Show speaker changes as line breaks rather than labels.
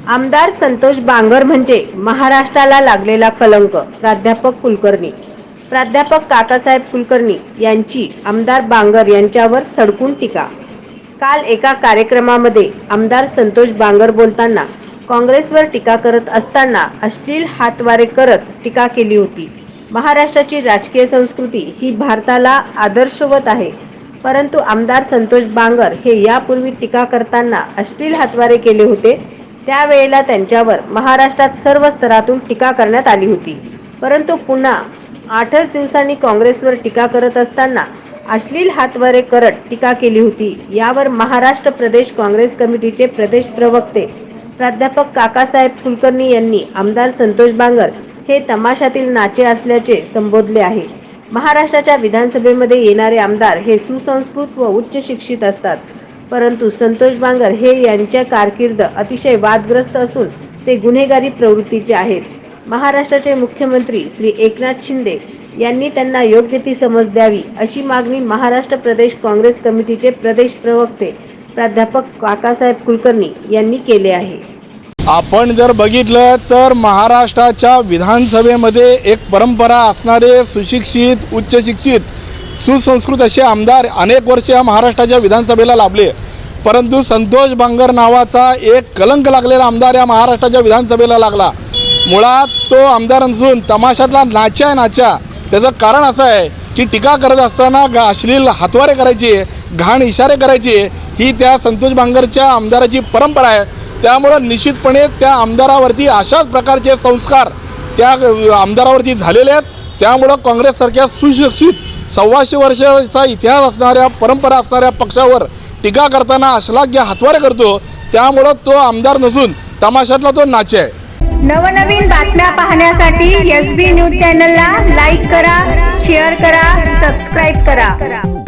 आमदार संतोष बांगर म्हणजे महाराष्ट्राला लागलेला कलंक. प्राध्यापक कुलकर्णी. प्राध्यापक काकासाहेब कुलकर्णी यांची आमदार बांगर यांच्यावर सडकून टीका. काल एका कार्यक्रमामध्ये आमदार संतोष बांगर बोलताना काँग्रेसवर टीका करत असताना अश्लील हातवारे करत टीका केली होती. महाराष्ट्राची राजकीय संस्कृती ही भारताला आदर्शवत आहे, परंतु आमदार संतोष बांगर हे यापूर्वी टीका करताना अश्लील हातवारे केले होते. त्यावेळेला त्यांच्यावर महाराष्ट्रात सर्व स्तरातून टीका करण्यात आली होती, परंतु पुन्हा 8च दिवसांनी काँग्रेसवर टीका करत असताना अश्लील हातवारे करत टीका केली होती. यावर महाराष्ट्र प्रदेश काँग्रेस कमिटीचे प्रदेश प्रवक्ते प्राध्यापक काकासाहेब कुलकर्णी यांनी आमदार संतोष बांगर हे तमाशातील नाचे असल्याचे संबोधले आहे. महाराष्ट्राच्या विधानसभेमध्ये येणारे आमदार हे सुसंस्कृत व उच्च शिक्षित असतात, परंतु संतोष बांगर हे यांच्या कारकीर्द अतिशय वादग्रस्त असून ते गुन्हेगारी प्रवृत्तीचे आहेत. महाराष्ट्राचे मुख्यमंत्री श्री एकनाथ शिंदे यांनी त्यांना योग्य ती समज द्यावी, अशी मागणी महाराष्ट्र प्रदेश काँग्रेस कमिटीचे प्रदेश प्रवक्ते प्राध्यापक काकासाहेब कुलकर्णी यांनी केले आहे.
आपण जर बघितलं तर महाराष्ट्राच्या विधानसभेमध्ये एक परंपरा असणारे सुशिक्षित, उच्च शिक्षित, सुसंस्कृत असे आमदार अनेक वर्ष या महाराष्ट्राच्या विधानसभेला लाभले, परंतु संतोष बांगर नावाचा एक कलंक लागलेला आमदार या महाराष्ट्राच्या विधानसभेला लागला. मुळात तो आमदार नसून तमाशातला नाच्या. त्याचं कारण असं आहे की टीका करत असताना अश्लील हातवारे करायची, घाण इशारे करायची ही त्या संतोष बांगरच्या आमदाराची परंपरा आहे. त्यामुळं निश्चितपणे त्या आमदारावरती अशाच प्रकारचे संस्कार त्या आमदारावरती झालेले आहेत. त्यामुळं काँग्रेससारख्या सुशिक्षित 125 वर्षाचा इतिहास असणाऱ्या, परंपरा असणाऱ्या पक्षावर टीका करताना अश्लाघ्य हातवारे करतो. त्यामुळं तो आमदार नसून तमाशातला तो नाचे आहे.
नवनवीन बातम्या पाहण्यासाठी SB न्यूज चॅनलला लाईक करा, शेअर करा, सबस्क्राईब करा.